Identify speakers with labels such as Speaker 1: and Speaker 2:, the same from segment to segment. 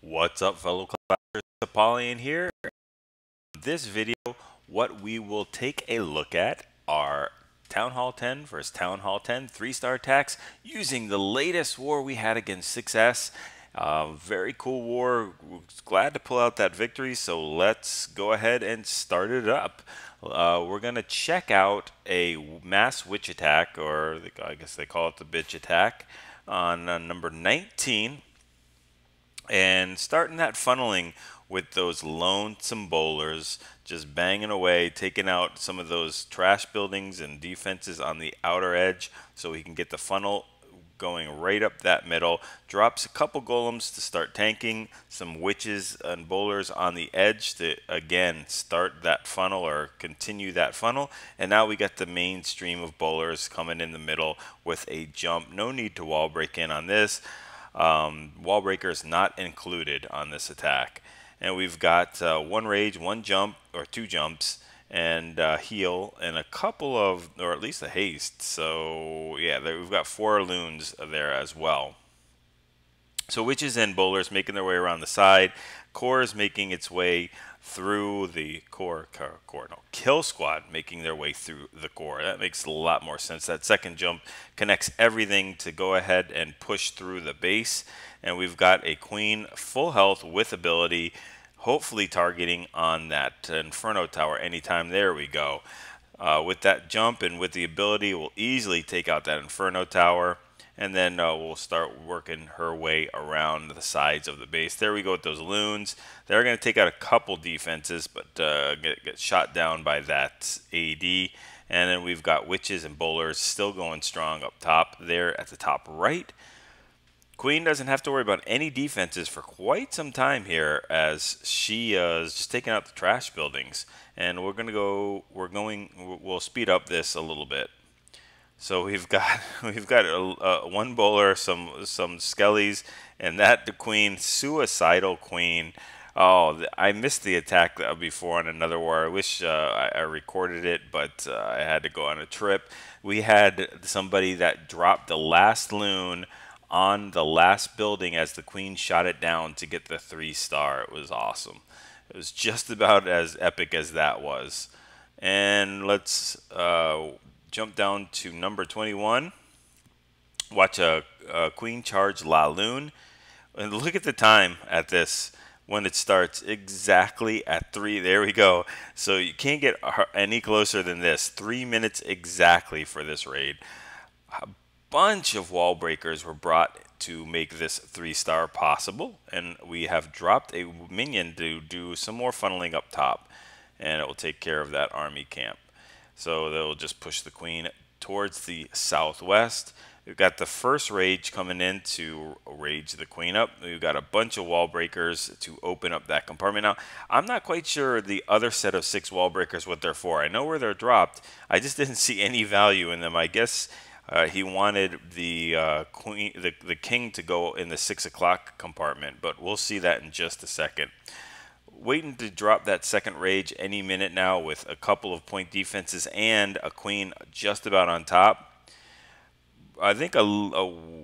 Speaker 1: What's up, fellow classers? Apollyon here. In this video, what we will take a look at are Town Hall 10 versus Town Hall 10 3-star attacks using the latest war we had against 6S. Very cool war. Glad to pull out that victory, so let's go ahead and start it up. We're going to check out a mass witch attack, or I guess they call it the bitch attack, on number 19. And starting that funneling with those lonesome bowlers, just banging away, taking out some of those trash buildings and defenses on the outer edge so he can get the funnel going right up that middle. Drops a couple golems to start tanking, some witches and bowlers on the edge to again start that funnel or continue that funnel. And now we got the main stream of bowlers coming in the middle with a jump. No need to wall break in on this. Wall breakers not included on this attack. And we've got one rage, one jump, or two jumps, and heal, and a couple of, or at least a haste. So yeah, we've got 4 loons there as well. So witches and bowlers making their way around the side. Core is making its way through the kill squad making their way through the core. That makes a lot more sense. That second jump connects everything to go ahead and push through the base. And we've got a queen full health with ability, hopefully targeting on that Inferno tower anytime. There we go. With that jump and with the ability, we'll easily take out that Inferno tower. And then we'll start working her way around the sides of the base. There we go with those loons. They're going to take out a couple defenses, but get shot down by that AD. And then we've got witches and bowlers still going strong up top there at the top right. Queen doesn't have to worry about any defenses for quite some time here, as she is just taking out the trash buildings. And we'll speed up this a little bit. So we've got one bowler, some skellies, and that the queen, suicidal queen. Oh, I missed the attack before on another war. I wish I recorded it, but I had to go on a trip. We had somebody that dropped the last loon on the last building as the queen shot it down to get the 3-star. It was awesome. It was just about as epic as that was. And let's jump down to number 21. Watch a queen charge La Lune. And look at the time at this when it starts, exactly at 3. There we go. So you can't get any closer than this. 3 minutes exactly for this raid. A bunch of wall breakers were brought to make this 3-star possible. And we have dropped a minion to do some more funneling up top. And it will take care of that army camp. So they'll just push the queen towards the southwest. We've got the first rage coming in to rage the queen up. We've got a bunch of wall breakers to open up that compartment. Now, I'm not quite sure the other set of 6 wall breakers what they're for. I know where they're dropped. I just didn't see any value in them. I guess he wanted the the king to go in the 6 o'clock compartment, but we'll see that in just a second. Waiting to drop that second rage any minute now with a couple of point defenses and a queen just about on top. I think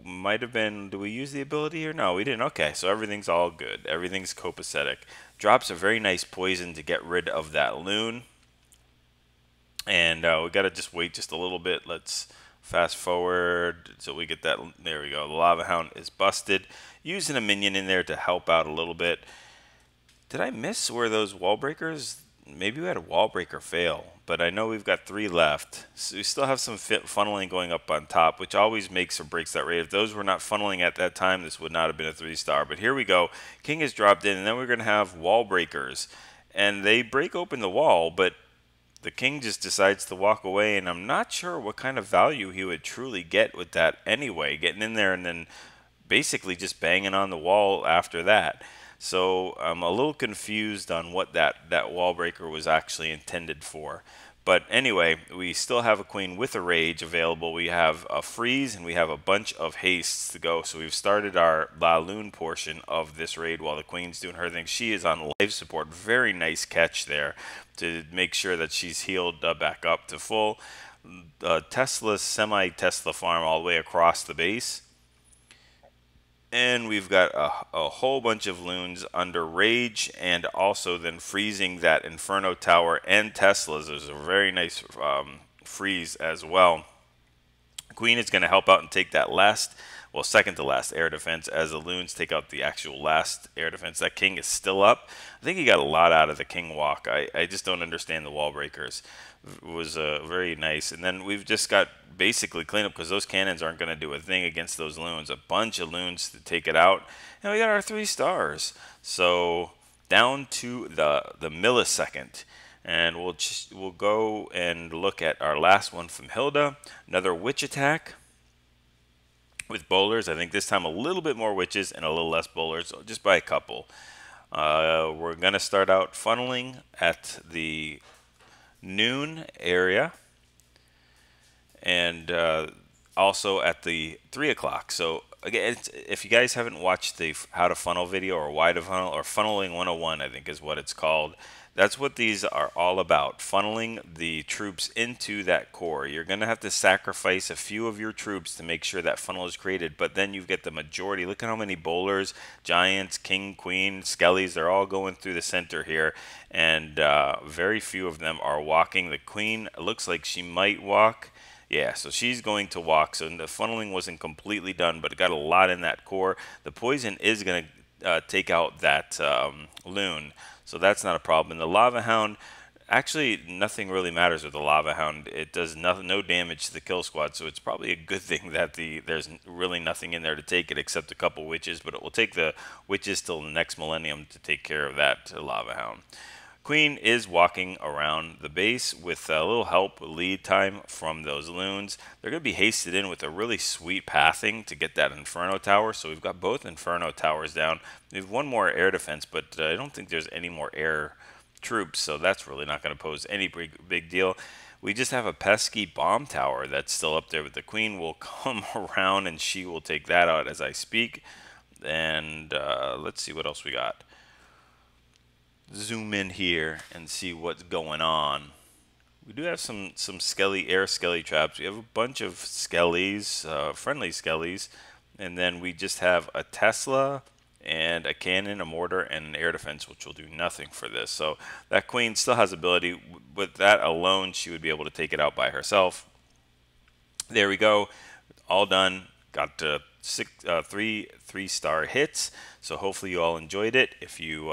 Speaker 1: might have been, do we use the ability here? No, we didn't. Okay, so everything's all good. Everything's copacetic. Drops a very nice poison to get rid of that loon. And we got to just wait just a little bit. Let's fast forward so we get that. There we go. The Lava Hound is busted. Using a minion in there to help out a little bit. Did I miss where those wall breakers? Maybe we had a wall breaker fail, but I know we've got 3 left. So we still have some funneling going up on top, which always makes or breaks that raid. If those were not funneling at that time, this would not have been a 3-star. But here we go. King has dropped in, and then we're going to have wall breakers. And they break open the wall, but the king just decides to walk away, and I'm not sure what kind of value he would truly get with that anyway, getting in there and then basically just banging on the wall after that. So I'm a little confused on what that wall breaker was actually intended for. But anyway, we still have a queen with a rage available. We have a freeze and we have a bunch of hastes to go. So we've started our La Lune portion of this raid while the queen's doing her thing. She is on life support. Very nice catch there to make sure that she's healed back up to full. Tesla, semi-Tesla farm all the way across the base. And we've got a whole bunch of loons under Rage, and also then freezing that Inferno Tower and Teslas. There's a very nice freeze as well. Queen is going to help out and take that last, well, second to last air defense as the loons take out the actual last air defense. That king is still up. I think he got a lot out of the king walk. I just don't understand the wall breakers. It was very nice. And then we've just got basically cleanup because those cannons aren't going to do a thing against those loons. A bunch of loons to take it out. And we got our 3 stars. So down to the millisecond. And we'll go and look at our last one from Hilda. Another witch attack with bowlers. I think this time a little bit more witches and a little less bowlers, just by a couple. We're going to start out funneling at the noon area, and also at the 3 o'clock. So again, if you guys haven't watched the how to funnel video or why to funnel or funneling 101, I think is what it's called. That's what these are all about, funneling the troops into that core. You're going to have to sacrifice a few of your troops to make sure that funnel is created, but then you get the majority. Look at how many bowlers, giants, king, queen, skellies, they're all going through the center here, and very few of them are walking. The queen looks like she might walk. Yeah, so she's going to walk. So the funneling wasn't completely done, but it got a lot in that core. The poison is going to take out that loon, so that's not a problem. And the lava hound, actually, nothing really matters with the lava hound. It does no damage to the kill squad, so it's probably a good thing that there's really nothing in there to take it except a couple witches. But it will take the witches till the next millennium to take care of that lava hound. Queen is walking around the base with a little help lead time from those loons. They're going to be hasted in with a really sweet pathing to get that Inferno Tower. So we've got both Inferno Towers down. We have one more air defense, but I don't think there's any more air troops, so that's really not going to pose any big deal. We just have a pesky bomb tower that's still up there, but the Queen will come around and she will take that out as I speak. And let's see what else we got. Zoom in here and see what's going on. We do have some air skelly traps. We have a bunch of skellies, friendly skellies, and then we just have a Tesla and a cannon, a mortar, and an air defense, which will do nothing for this. So that queen still has ability. With that alone, she would be able to take it out by herself. There we go, all done. Got three-star hits. So hopefully you all enjoyed it. If you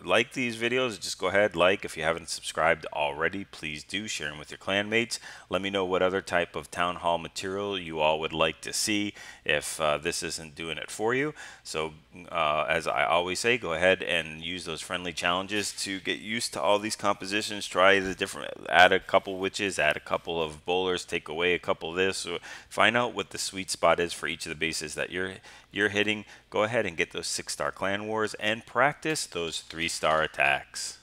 Speaker 1: like these videos, just go ahead, like. If you haven't subscribed already, please do share them with your clanmates. Let me know what other type of town hall material you all would like to see if this isn't doing it for you. So as I always say, go ahead and use those friendly challenges to get used to all these compositions. Try the different, add a couple witches, add a couple of bowlers, take away a couple of this. Or find out what the sweet spot is for each of the bases that you're hitting. Go ahead and get those 6-star clan wars and practice those 3-star attacks.